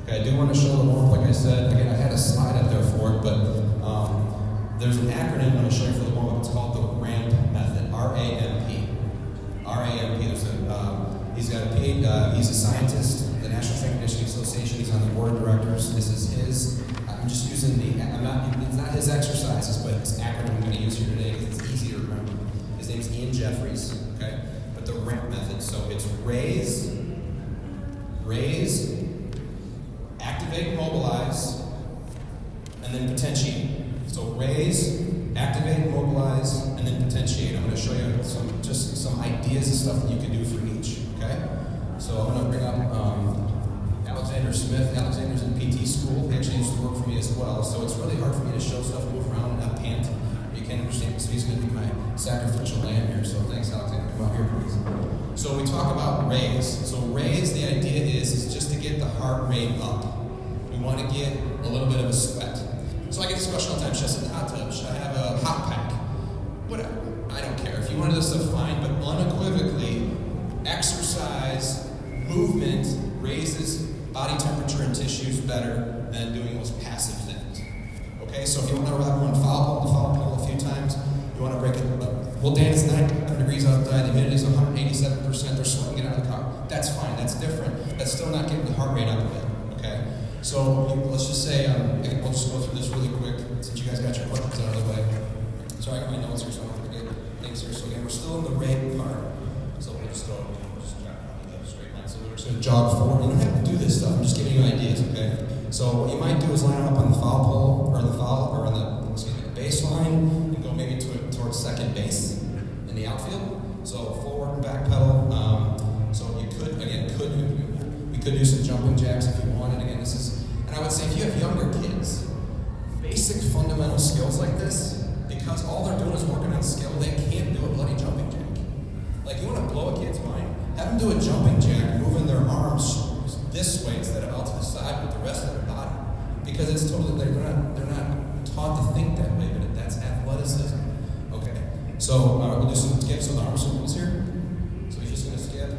Okay, I do want to show the warm-up, like I said. Again, I had a slide up there for it, but there's an acronym I want to show you for the warm-up. It's called the RAMP method, R-A-M-P. R-A-M-P. He's got a PhD, he's a scientist, the National Strength and Conditioning Association. He's on the board of directors. This is his. I'm just using it's not his exercises, but it's acronym I'm going to use here today because it's easy to remember. His name's Ian Jeffries, okay? But the RAMP method, so it's raise, activate, mobilize, and then potentiate. So raise, activate, mobilize, and then potentiate. I'm going to show you some ideas and stuff that you can do for each, okay? So I'm going to bring up Alexander Smith. Alexander's in PT school. He actually used to work for me as well. So it's really hard for me to show stuff, move around, and not pant. You can't understand, so he's going to be my sacrificial lamb here. So thanks, Alexander. Come out here, please. So we talk about raise. So raise, the idea is just to get the heart rate up. We want to get a little bit of a sweat. So I get this question all the time, should I sit in the hot tub? Should I have a hot pack? Whatever. I don't care. If you wanted this stuff, fine, but unequivocally, exercise, movement raises body temperature and tissues better than doing those passive things. Okay, so if you want to wrap one foul pole a few times, you want to break it up. Well, Dan, it's 900 degrees outside, the humidity is 187%, they're sweating it out of the car. That's fine, that's different. That's still not getting the heart rate up a bit, okay? So let's just say, we'll just go through this really quick, since you guys got your questions out of the way. So I got my notes here, so I don't forget things here. So again, we're still in the rate part. So we'll just jog on the straight line. So we're just going to jog forward. You don't have to do this stuff, I'm just giving you ideas, okay? So what you might do is line up on the foul pole, or on the baseline, and go maybe towards second base in the outfield. So forward and back pedal. So you could do some jumping jacks if you wanted. Again, and I would say if you have younger kids, basic fundamental skills like this, because all they're doing is working on skill, they can't do a bloody jumping jack. Like, you want to blow a kid's mind, have them do a jumping jack, moving their arms this way instead of out to the side with the rest of their body. Because it's totally, they're not taught to think that way, but that's athleticism. Okay, so we'll do some skips with arm circles here. So he's just going to skip.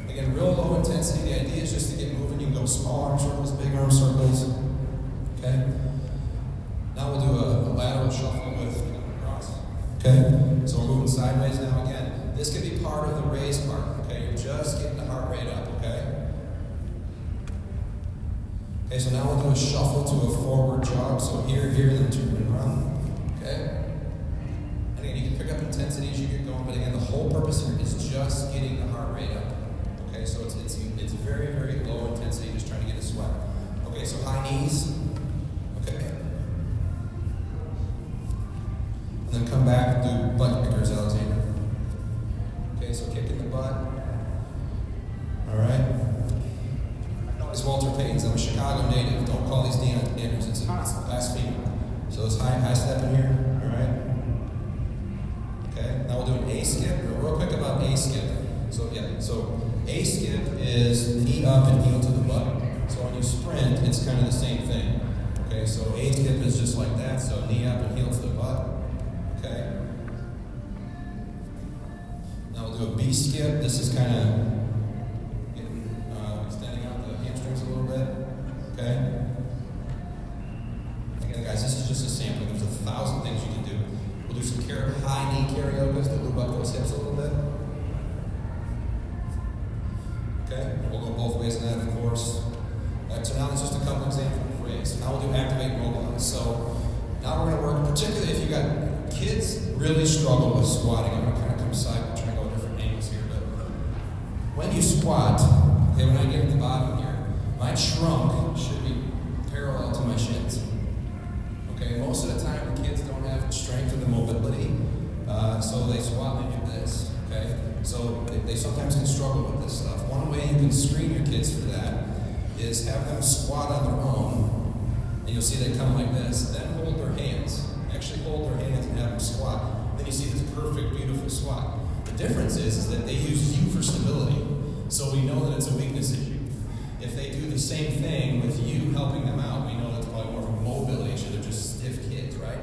Again, real low intensity. The idea is just to get moving. You can go small arm circles, big arm circles. Okay. Now we'll do a lateral shuffle with cross. Okay. So we're moving sideways now. Again, this could be part of the raise part. Okay. You're just getting the heart rate up. Okay. Okay. So now we'll do a shuffle to a forward jog. So here, then turn and run. Okay. And again, you can pick up intensity as you get going, but again, the whole purpose here is just getting the heart rate up. Okay, so it's very, very low intensity, just trying to get a sweat. Okay, so high knees. Okay. And then come back and do butt kickers, Alexander. Okay, so kicking the butt. Alright. It's Walter Payton's. I'm a Chicago native. Don't call these natives. It's blasphemy. So it's high step in here. Alright. Okay, now we'll do an A skip. Real quick about A skip. So A skip is knee up and heel to the butt. So when you sprint, it's kind of the same thing. Okay, so A skip is just like that. So knee up and heel to the butt. Okay. Now we'll do a B skip. This is kind of extending out the hamstrings a little bit. Okay. Again, guys, this is just a sampling. There's 1,000 things you can do. We'll do some high knee carryokas to lube up those hips a little bit. Okay, and we'll go both ways in that, of course. So now there's just a couple examples of raise. Now we'll do activate, mobilize. So now we're going to work, particularly if you've got kids really struggle with squatting. I'm going to kind of come side and try to go different angles here. But when you squat, okay, when I get at the bottom here, my trunk should be parallel to my shins. Okay, most of the time the kids don't have strength or the mobility, so they squat like this. Okay, so they sometimes can struggle with this stuff. One way you can screen your kids for that is have them squat on their own, and you'll see they come like this. Then hold their hands. Actually hold their hands and have them squat. Then you see this perfect, beautiful squat. The difference is that they use you for stability, so we know that it's a weakness issue. If they do the same thing with you helping them out, we know that's probably more of a mobility issue. They're just stiff kids, right?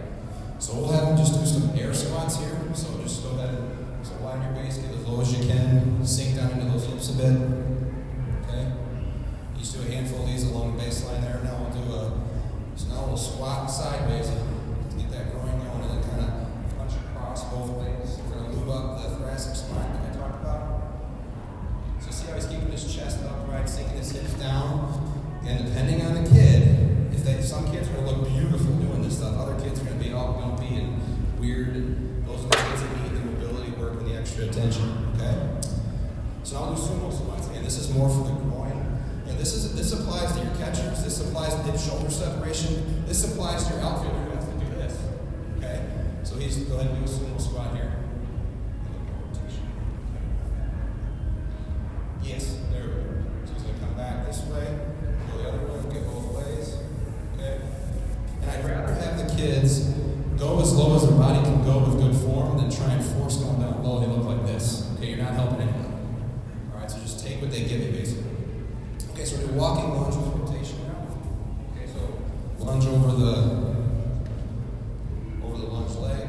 So we'll have them just do some air squats here. So just go ahead and widen your base, get as low as you can, sink down into those hips a bit. Okay? You just do a handful of these along along the baseline there. Now we'll do now we'll squat sideways to get that groin going, and then kind of punch across both legs. We're going to move up the thoracic spine that I talked about. So see how he's keeping his chest upright, sinking his hips down. And depending on the kid, some kids are going to look beautiful doing this stuff. Other kids are going to be all gumpy and weird. And those are the kids that need the mobility work and the extra attention. Okay. So now I'll do sumo squats. Again, this is more for the groin. And this applies to your catchers. This applies to hip-shoulder separation. This applies to your outfielder who has to do this. Okay? So he's go ahead and do a sumo squat here. Yes, there we go. So he's going to come back this way, go the other way, get both ways. Okay? And I'd rather have the kids go as low as their body can go with good form than try and force going down low. They look like this. Okay, you're not helping anyone. Alright, so just take what they give you, basically. Okay, so we're doing walking lunge with rotation now. Okay, so lunge over the lunge leg.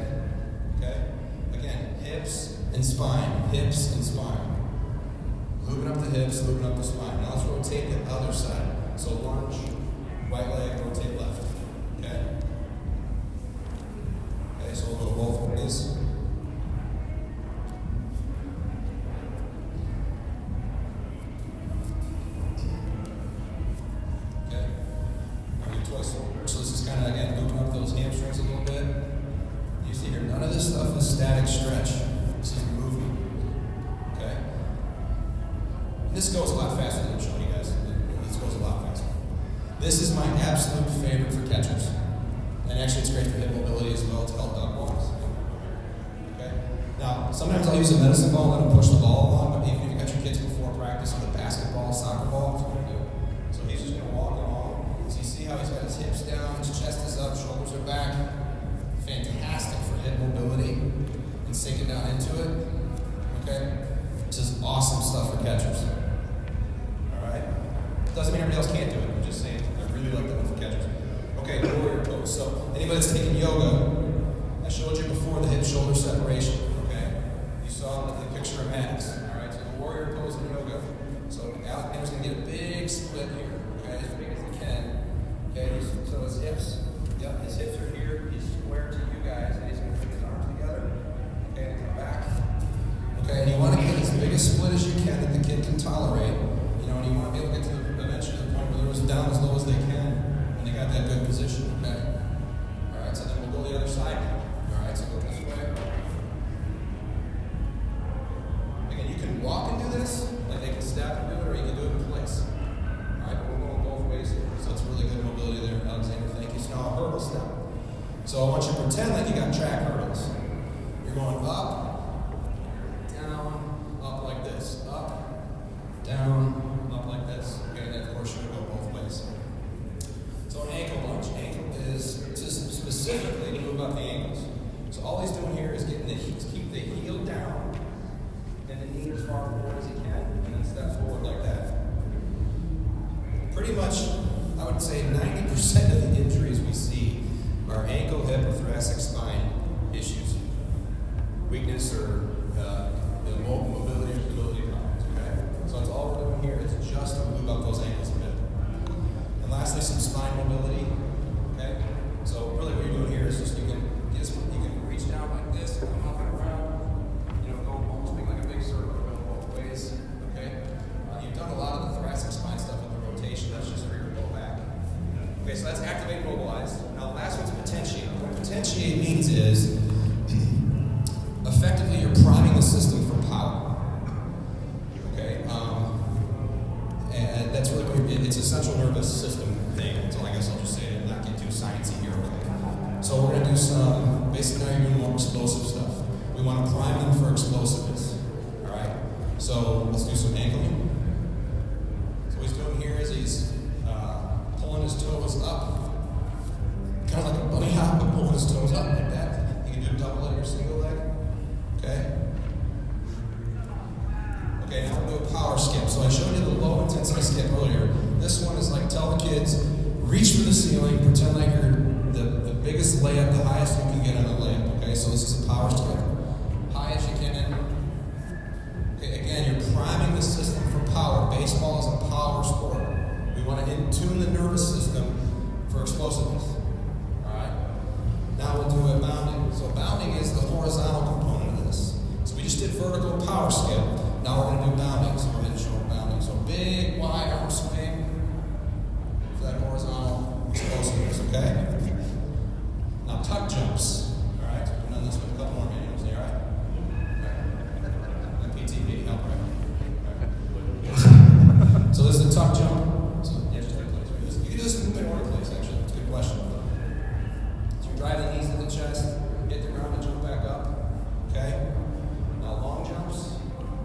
Okay? Again, hips and spine. Hips and spine. Moving up the hips, moving up the spine. Now let's rotate the other side. So lunge, right leg, rotate left. Okay? Okay, so we'll go both ways. So this is kind of, again, moving up those hamstrings a little bit. You see here, none of this stuff is static stretch. This is movement. Okay? And this goes a lot faster than I'm showing you guys. This goes a lot faster. This is my absolute favorite for catchers. And actually it's great for hip mobility as well to help dog walks. Okay? Now, sometimes I'll use a medicine ball and let them push the ball along, but even if you got your kids before practice with a basketball, soccer ball, that's what we do. So he's just going to walk along. See how he's got his hips down, his chest is up, shoulders are back. Fantastic for hip mobility and sinking down into it. Okay? This is awesome stuff for catchers. Alright? Doesn't mean everybody else can't do it. I'm just saying I really like that one for catchers. Okay, warrior pose. So anybody that's taking yoga, I showed you before the hip shoulder separation. Okay? You saw the picture of Max. Alright, so the warrior pose in yoga. So Alexander's gonna get a big split here. Okay, as big as he can. Okay, so his hips are here, he's square to you guys, and he's going to put his arms together, okay, and come back. Okay, and you want to get as big a split as you can that the kid can tolerate, and you want to be able to get to eventually the point where they're down as low as they can, and they got that good position, okay? Alright, so then we'll go the other side. Alright, so go this way. Again, you can walk and do this, like they can step and do it, or you can do it in place. Alright, but we're going both ways here. So it's really good mobility there, Alexander. Thank you. So now a hurdle step. So I want you to pretend like you got track hurdles. You're going up, down, up like this. Up, down, up like this. Okay, and then of course you're going to go both ways. So an ankle lunge. Ankle is just specifically to move up the ankles. So all he's doing here is keep the heel down and the knee as far forward as he can, and then step forward like that. Pretty much, I would say 90% of the injuries we see are ankle, hip, or thoracic spine issues. Weakness or mobility or stability problems, okay? So that's all we're doing here is just to move up those ankles a bit. And lastly, some spine mobility, okay? So really what you're doing here is just you can reach down like this, come up and around, go almost make like a big circle, go both ways, okay? You've done a lot of the thoracic spine stuff with the rotation. That's just for your low back. Okay, so that's activate, mobilize. Now the last one's potentiate. What potentiate means is effectively you're priming the system for power. Okay, and that's really what it's a central nervous system thing. So I guess I'll just say it and not get too sciencey here. Okay. So we're gonna do some. Basically, now you're doing more explosive stuff. We want to prime them for explosiveness. All right. So let's do some ankling. What he's doing here is he's pulling his toes up, kind of like a bunny hop, but pulling his toes up like that. You can do a double leg or single leg. Okay? Okay, now we'll do a power skip. So I showed you the low intensity skip earlier. This one is like tell the kids, reach for the ceiling, pretend like you're the biggest layup, the highest you can get on a layup. Okay, so this is a power skip. High as you can. Okay, again, you're priming the system for power. Baseball is a power sport. We want to tune the nervous system for explosiveness. All right? Now we'll do a bounding. So bounding is the horizontal component of this. So we just did vertical power skill. Now we're going to do bounding. So go ahead and show bounding. So big, wide arm swing for that horizontal explosiveness, okay? Now tuck jumps. All right? So we've done this with a couple more videos. All right? PTP, help, right? So this is a tuck jump. So yeah, just you can do this in order, please, actually. It's a good question. So you drive the knees to the chest, hit the ground and jump back up. Okay? Now long jumps.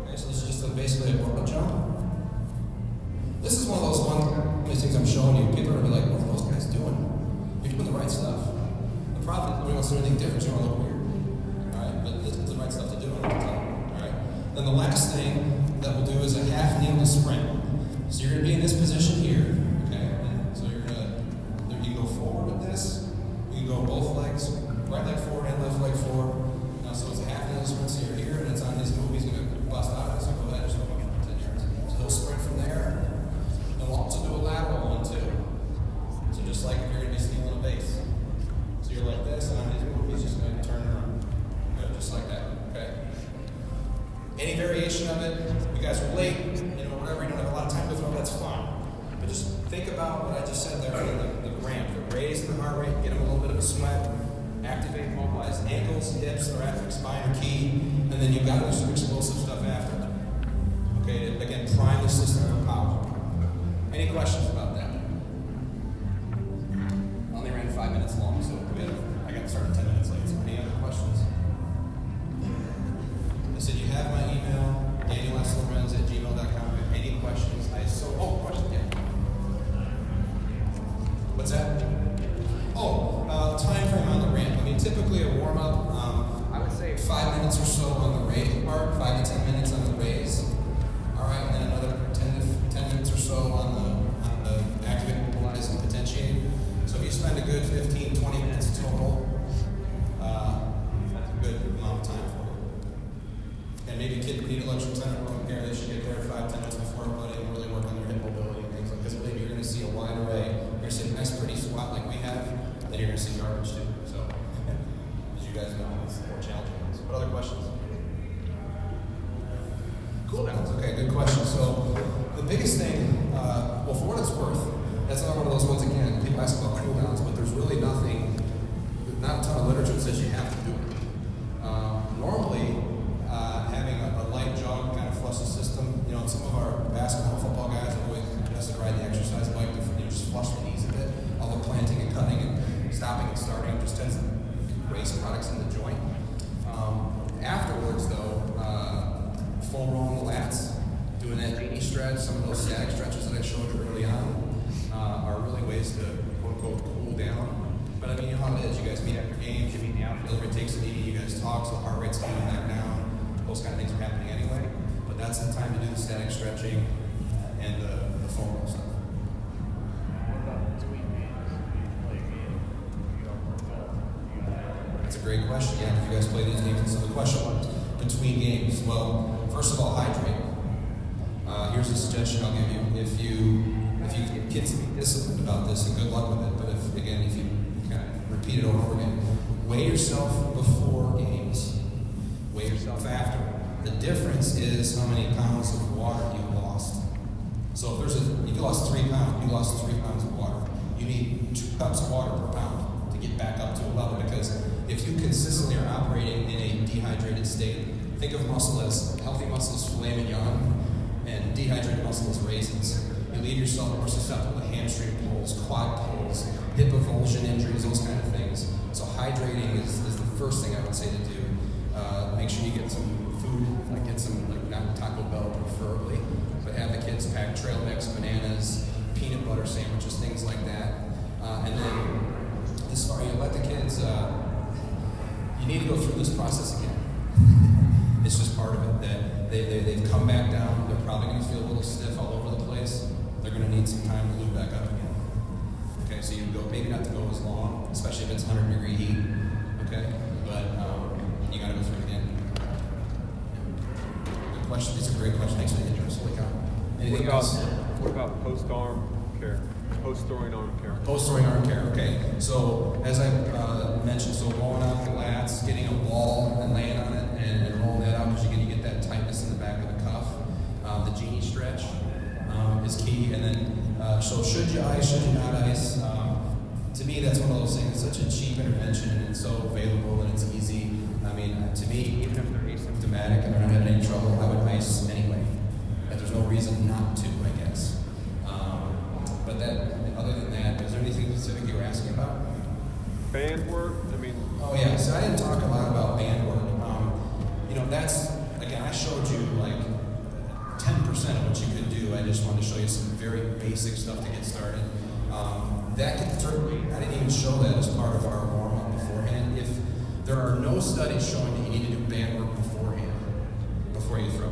Okay, so this is just basically a vertical jump. This is one of these things I'm showing you. People are going to be like, what are those guys doing? You're doing the right stuff. The problem is nobody wants to do anything different. You want to look weird. Alright? But this is the right stuff to do. Alright? Then the last thing that we'll do is a half kneel to sprint. So you're going to be in this position here, okay? And so you're going to, you can go forward with this. You can go both legs, right leg forward and left leg forward. Now, so it's a half kneel sprint. So you're here, and it's on his move. He's going to bust out of it. So go ahead and just go for 10 yards. So he'll sprint from there. And we'll also do a lateral one too. So just like if you're going to be stealing a base. So you're like this, and on his move, he's just going to turn around. Good, just like that, okay? Any variation of it, you guys are late, whatever, you don't have a lot of time to throw, that's fine. But just think about what I just said there, the ramp, the raise the heart rate, get them a little bit of a sweat, activate, mobilize ankles, hips, thoracic spine are key, and then you've got to do some explosive stuff after. Okay, again, prime the system for power. Any questions about that? I only ran 5 minutes long, so I got started 10 minutes late, so any other questions? I said you have my email, DanielSLorenz@gmail.com. Any questions? Question, yeah. What's that? Time frame on the ramp. I mean, typically a warm up, I would say 5 minutes or so on the raise part, 5 to 10 minutes on the raise. All right, and then another 10 minutes or so on the activate, mobilize, and potentiate. So if you spend a good 15, 20 minutes total, that's a good amount of time for you. And maybe a kid would need electrotendon care, they should get there 5-10 minutes before everybody and really work on their hip mobility and things like this. Because you're going to see a wide array. You're going to see a nice pretty squat like we have, then you're going to see garbage too. So, as you guys know, it's the more challenging ones. What other questions? Cool downs. Okay, good question. So, the biggest thing, well, for what it's worth, that's not one of those ones again. People ask about cool downs, but there's really not a ton of literature that says you have to do it. Normally, having a light jog kind of flush the system. Some of our basketball, football guys have always suggested ride the exercise bike to just flush the knees a bit. All the planting and cutting and stopping and starting just tends to raise products in the joint. Afterwards, though, full rolling the lats, doing that genie stretch, some of those static stretches that I showed you early on are really ways to quote unquote cool down. But I mean, you know how it is. You guys meet after games, you meet in the outfield, everybody takes a knee, you guys talk, so the heart rate's coming back down. Those kind of things are happening anyway. But that's the time to do the static stretching and the foam roll stuff. What about between games? Play a game, you don't work out. That's a great question. Yeah, if you guys play these games. So the question was between games. Well, first of all, hydrate. Here's a suggestion I'll give you. If you get kids to be disciplined about this, and good luck with it. But if you kind of repeat it over and over again, weigh yourself before games. Weigh yourself after. The difference is how many pounds of water you lost. So if you lost 3 pounds, you lost 3 pounds of water. You need 2 cups of water per pound to get back up to a level, because if you consistently are operating in a dehydrated state, think of muscle as healthy muscle is filet mignon, and dehydrated muscle is raisins. You leave yourself more susceptible to hamstring pulls, quad pulls, hip avulsion injuries, those kind of things. So hydrating is the first thing I would say to do. Make sure you get some food, get some, not Taco Bell preferably, but have the kids pack trail mix, bananas, peanut butter sandwiches, things like that. And then, as far as you let the kids, you need to go through this process again. It's just part of it that they've come back down. They're probably going to feel a little stiff all over the place. They're going to need some time to lube back up again. Okay, so you go, maybe not to go as long, especially if it's 100-degree heat. Okay, but you got to go through it again. Good question. These are great questions. Thanks for the interest. Holy cow. Anything else? What about post-arm care, post-throwing arm care. Post-throwing arm care, okay. So, as I mentioned, so rolling out the lats, getting a ball and laying on it and rolling that out because you get that tightness in the back of the cuff. The genie stretch is key. And then, so should you ice, should you not ice? To me, that's one of those things. It's such a cheap intervention and it's so available and it's easy. I mean, to me, even if they're asymptomatic and they're not having any trouble, I would ice anyway. And there's no reason not to, I guess. But other than that, is there anything specific you were asking about? Band work, I mean. Oh yeah, so I didn't talk a lot about band work. That's, again, I showed you like 10% of what you could do. I just wanted to show you some very basic stuff to get started. That could certainly, I didn't even show that as part of our warm-up beforehand. If there are no studies showing that you need to do band work beforehand, before you throw.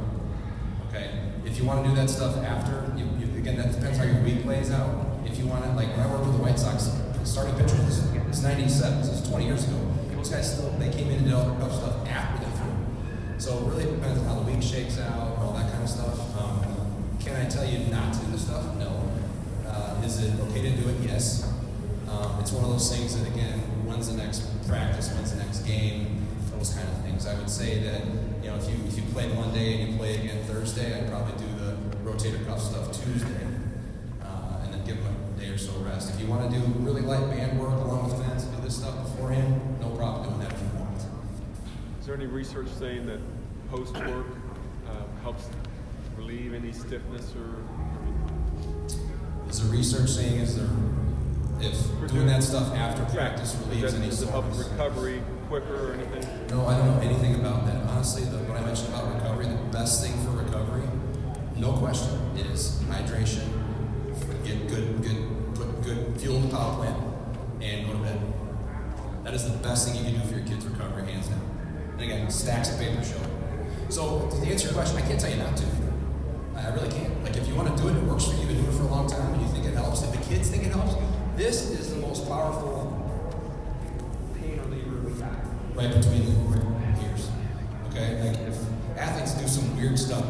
Okay? If you want to do that stuff after, again, that depends how your week lays out. If you want to, like when I worked with the White Sox, starting pitchers, it's 97, so it's 20 years ago. Those guys they came in and did all the tough stuff after they threw. So it really depends on how the week shakes out, all that kind of stuff. Can I tell you not to do the stuff? No. Is it okay to do it? Yes. It's one of those things that, again, when's the next practice, when's the next game, those kind of things. I would say that, if you play Monday and you play again Thursday, I'd probably do the rotator cuff stuff Tuesday, and then give them a day or so rest. If you want to do really light band work along with fans and do this stuff beforehand, no problem doing that if you want. Is there any research saying that post-work helps relieve any stiffness or? Is the research saying if doing that stuff after practice relieves any does it help soreness? recovery quicker or anything? No, I don't know anything about that. Honestly, what I mentioned about recovery, the best thing for recovery, no question, is hydration, put good fuel in the power plant, and go to bed. That is the best thing you can do for your kid's recovery, hands down. And again, stacks of paper show. So to answer your question, I can't tell you not to. I really can't. Like if you want to do it, it works for you, you've been doing it for a long time, and you think it helps, if the kids think it helps, this is the most powerful pain reliever we got. Right between the ears. Okay? Like if athletes do some weird stuff.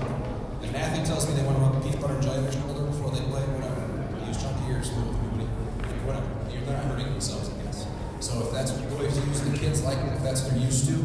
If an athlete tells me they want to rub peanut butter and jelly on their shoulder before they play, whatever. Use chunky ears, whatever. They're not hurting themselves, I guess. So if that's what boys use, the kids like it, if that's what they're used to,